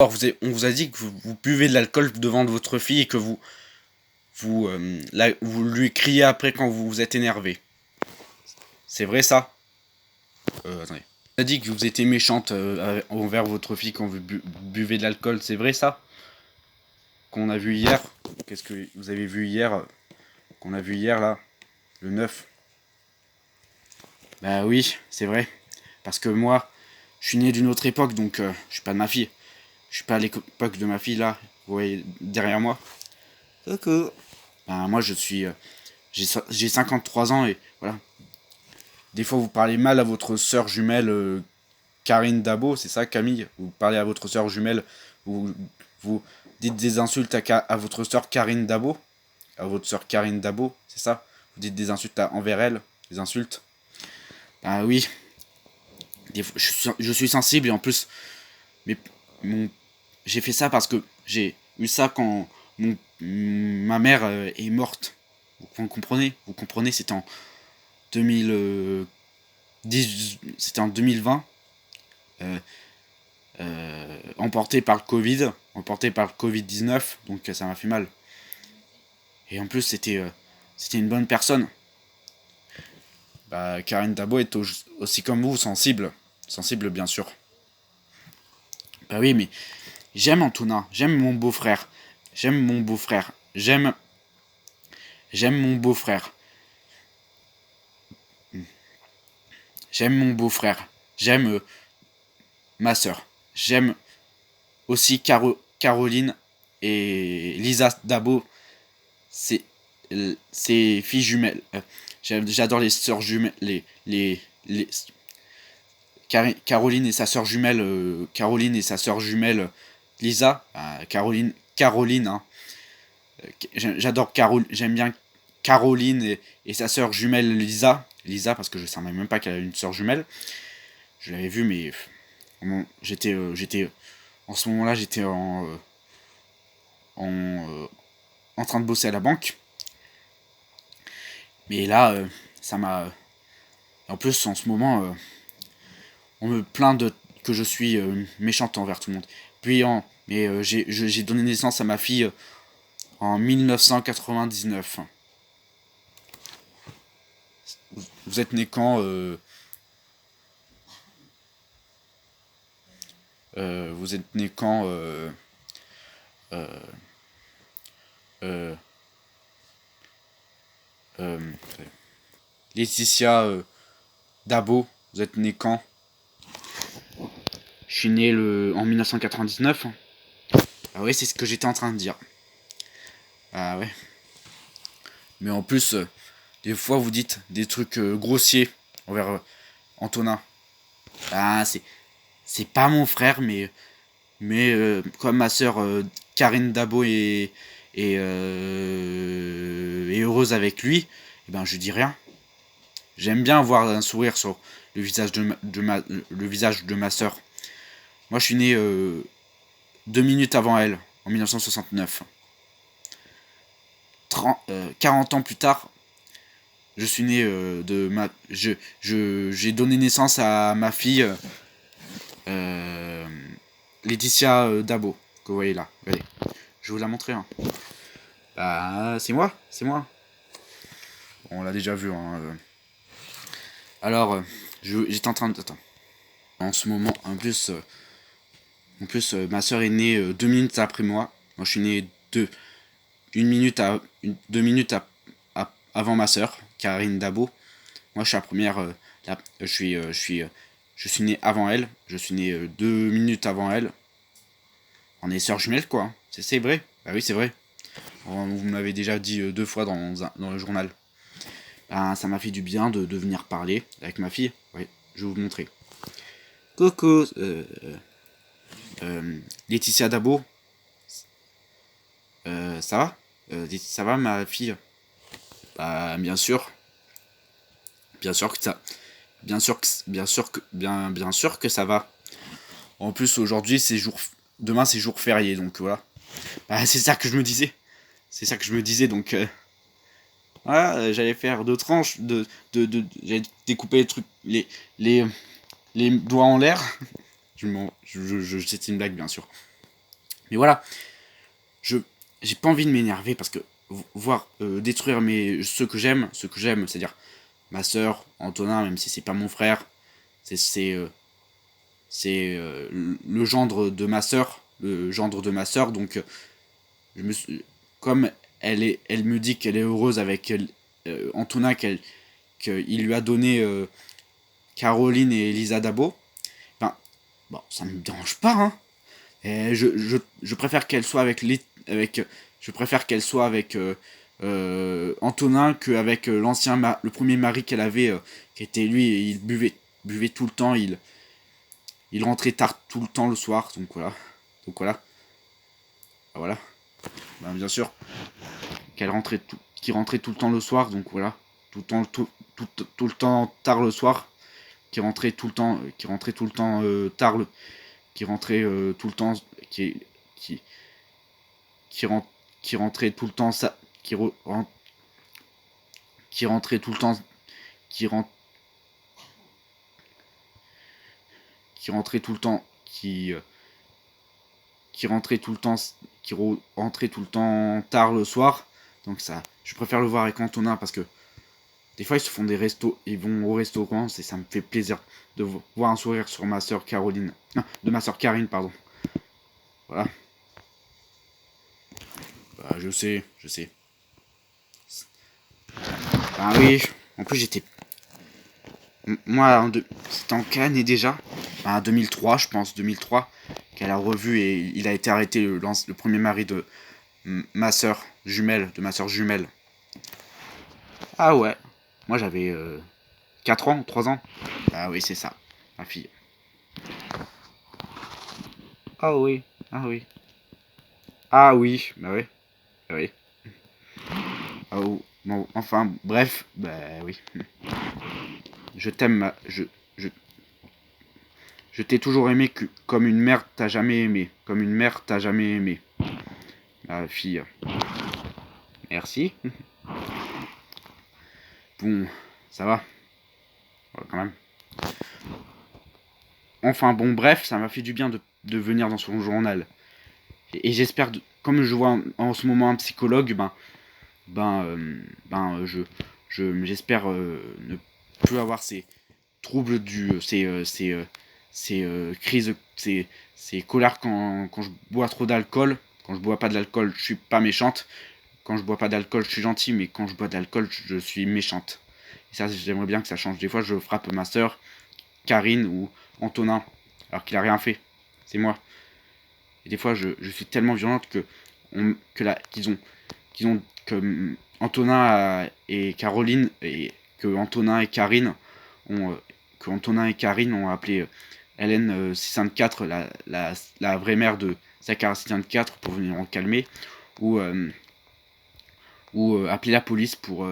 Alors, on vous a dit que vous buvez de l'alcool devant votre fille et que vous lui criez après quand vous vous êtes énervé. C'est vrai ça? Attendez. On a dit que vous étiez méchante envers votre fille quand vous buvez de l'alcool, c'est vrai ça? Qu'on a vu hier? Qu'est-ce que vous avez vu hier? Qu'on a vu hier là? Le 9? Bah oui, c'est vrai. Parce que moi, je suis né d'une autre époque, donc je suis pas de ma fille. Je suis pas à l'époque de ma fille là. Vous voyez derrière moi? Coucou. Ben moi je suis. J'ai 53 ans et voilà. Des fois vous parlez mal à votre sœur jumelle Karine Dabo, c'est ça Camille? Vous parlez à votre sœur jumelle, vous dites des insultes à votre sœur Karine Dabo? À votre sœur Karine Dabo, c'est ça? Vous dites des insultes envers elle? Des insultes? Ah oui. Des fois, je suis sensible et en plus, mais j'ai fait ça parce que j'ai eu ça quand ma mère est morte. Vous comprenez? Vous comprenez? C'était en c'était en 2020. Emporté par le Covid, emporté par le Covid-19, donc ça m'a fait mal. Et en plus, c'était une bonne personne. Bah, Karine Dabo est aussi comme vous, sensible. Sensible, bien sûr. Bah oui, mais j'aime Antonin, j'aime mon beau-frère. J'aime mon beau-frère. J'aime mon beau-frère. J'aime mon beau-frère. J'aime ma sœur. J'aime aussi Caroline et Lisa Dabo. C'est filles jumelles. J'adore les sœurs jumelles. Caroline et sa sœur jumelle. Caroline et sa sœur jumelle Lisa. Caroline. Hein. J'adore Caroline. J'aime bien Caroline et sa sœur jumelle Lisa. Lisa, parce que je ne savais même pas qu'elle avait une sœur jumelle. Je l'avais vue, mais j'étais en ce moment-là, j'étais en train de bosser à la banque. Mais là, ça m'a. En plus, en ce moment, on me plaint que je suis méchante envers tout le monde. Puis, j'ai donné naissance à ma fille en 1999. Vous êtes né quand vous êtes né quand euh, euh, euh, Laetitia Dabo, vous êtes né quand? Je suis né en 1999. Ah ouais, c'est ce que j'étais en train de dire. Ah ouais. Mais en plus, des fois vous dites des trucs grossiers envers Antonin. Ah, c'est pas mon frère, mais comme ma sœur Karine Dabo est heureuse avec lui, eh ben je dis rien. J'aime bien voir un sourire sur le visage le visage de ma sœur. Moi, je suis né 2 minutes avant elle, en 1969. 40 ans plus tard, je suis né j'ai donné naissance à ma fille Laetitia Dabo, que vous voyez là. Regardez, je vais vous la montrer. Hein. Bah, c'est moi, c'est moi. On l'a déjà vu. Hein. Alors, j'étais en train de. Attends. En ce moment, en plus, ma soeur est née 2 minutes après moi. Moi, je suis né 2 minutes avant ma soeur, Karine Dabo. Moi, je suis la première. Je suis né avant elle. Je suis né 2 minutes avant elle. On est sœurs jumelles, quoi. C'est vrai. Bah oui, c'est vrai. Vous me l'avez déjà dit 2 fois dans le journal. Ben, ça m'a fait du bien de venir parler avec ma fille. Oui, je vais vous montrer. Coucou, Laetitia Dabo. Ça va? Ça va, ma fille? Bah, bien sûr. Bien sûr que ça. Bien sûr que ça va. En plus, aujourd'hui, demain, c'est jour férié, donc voilà. Bah, c'est ça que je me disais. C'est ça que je me disais, donc. Voilà, j'allais faire 2 tranches, j'allais découper les trucs, les doigts en l'air. C'était une blague, bien sûr. Mais voilà, je j'ai pas envie de m'énerver parce que voir détruire ceux que j'aime, c'est-à-dire ma sœur, Antonin, même si c'est pas mon frère, c'est le gendre de ma sœur, donc je me suis, comme elle me dit qu'elle est heureuse avec Antonin, qu'il lui a donné Caroline et Elisa Dabo, ben, bon, ça me dérange pas, hein. Et je préfère qu'elle soit je préfère qu'elle soit avec Antonin qu'avec le premier mari qu'elle avait, qui était lui, il buvait tout le temps, il rentrait tard tout le temps le soir, donc voilà. Donc voilà. Voilà. Ben, bien sûr, qu'il rentrait tout le temps le soir, donc voilà. Tout le temps tard le soir, qui rentrait tout le temps tard, qui rentrait tout le temps, qui, qui, rent- qui rentrait tout le temps ça, qui rentrait tout le temps, qui, rent, qui rentrait tout le temps, qui rentrait tout le temps, rentrait tout le temps tard le soir. Donc ça, je préfère le voir avec Antonin parce que des fois ils se font des restos, ils vont au resto coin, ça me fait plaisir de voir un sourire sur ma soeur Caroline, non, de ma soeur Karine, pardon. Voilà. Bah, je sais. Ah oui, en plus j'étais, moi, c'était en quelle année déjà? Bah, 2003, je pense, 2003, qu'elle a revu et il a été arrêté le premier mari de ma soeur jumelle. Ah ouais, moi j'avais 4 ans, 3 ans. Ah oui, c'est ça, ma fille. Ah oui, ah oui. Ah oui, bah oui, bah oui. Ah oh, bon, enfin, bref, bah oui. Je t'aime, je, je t'ai toujours aimé comme une mère t'a jamais aimé. Comme une mère t'a jamais aimé. Ma fille. Merci. Bon, ça va. Quand même. Enfin bon, bref, ça m'a fait du bien de venir dans son journal. Et j'espère, comme je vois en ce moment un psychologue, ben, j'espère ne plus avoir ces troubles ces crises, ces colères quand je bois trop d'alcool. Quand je bois pas de l'alcool, je suis pas méchante. Quand je bois pas d'alcool, je suis gentil, mais quand je bois d'alcool, je suis méchante. Et ça, j'aimerais bien que ça change. Des fois, je frappe ma soeur, Karine ou Antonin, alors qu'il a rien fait. C'est moi. Et des fois, je suis tellement violente que et Caroline et que Antonin et Karine ont appelé Hélène 604, la vraie mère de Zachary 604, pour venir en calmer, ou, appeler la police pour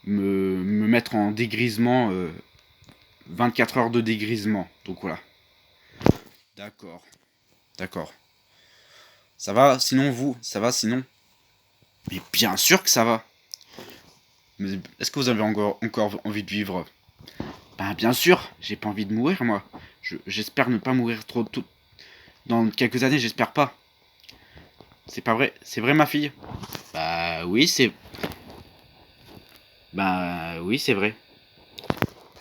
me mettre en dégrisement, 24 heures de dégrisement. Donc voilà. D'accord. D'accord. Ça va sinon vous? Ça va sinon? Mais bien sûr que ça va. Mais est-ce que vous avez encore envie de vivre? Ben bien sûr, j'ai pas envie de mourir moi. J'espère ne pas mourir trop tôt. Dans quelques années, j'espère pas. C'est pas vrai? C'est vrai ma fille? Bah oui, c'est... Bah oui, c'est vrai.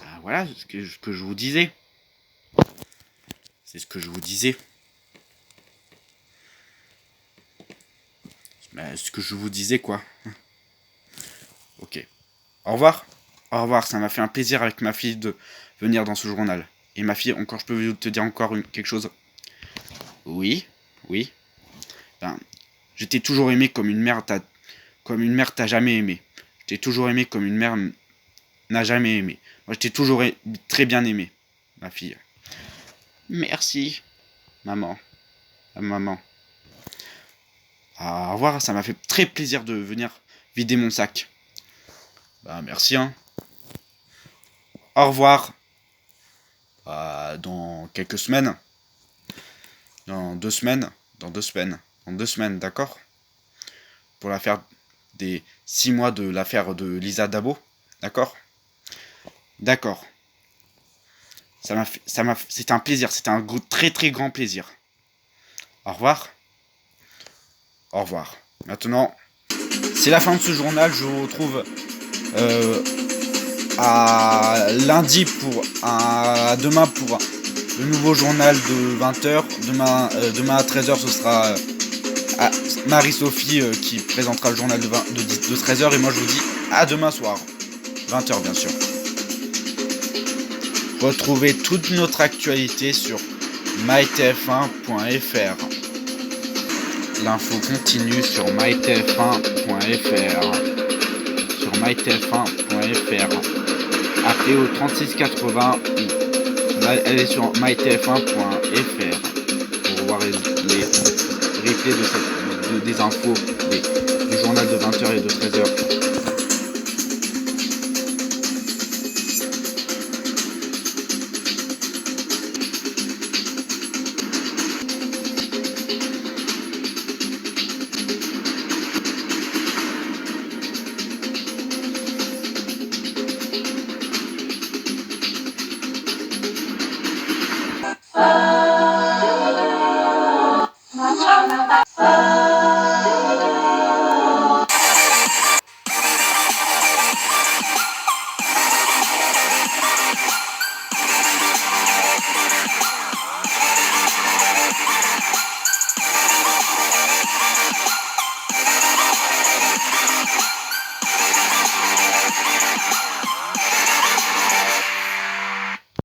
Ben, voilà ce que je vous disais. C'est ce que je vous disais. Ben, ce que je vous disais quoi. Ok. Au revoir. Au revoir, ça m'a fait un plaisir avec ma fille de venir dans ce journal. Et ma fille, encore, je peux te dire encore quelque chose? Oui, oui. Ben, je t'ai toujours aimé comme une mère t'a jamais aimé. Je t'ai toujours aimé comme une mère n'a jamais aimé. Moi, je t'ai toujours très bien aimé, ma fille. Merci, maman. Maman. Au revoir, ça m'a fait très plaisir de venir vider mon sac. Bah, merci, hein. Au revoir. Dans quelques semaines. Dans 2 semaines. Dans 2 semaines. Dans 2 semaines, d'accord? Pour l'affaire des 6 mois de l'affaire de Lisa Dabo. D'accord? D'accord. C'était un plaisir. C'était un très très grand plaisir. Au revoir. Au revoir. Maintenant, c'est la fin de ce journal. Je vous retrouve à lundi à demain pour le nouveau journal de 20h. Demain à 13h, ce sera Marie-Sophie qui présentera le journal de 13h. Et moi, je vous dis à demain soir. 20h, bien sûr. Retrouvez toute notre actualité sur mytf1.fr. L'info continue sur mytf1.fr. Sur mytf1.fr. Appelez au 3680 ou allez sur mytf1.fr pour voir les replays des infos du journal de 20h et de 13h.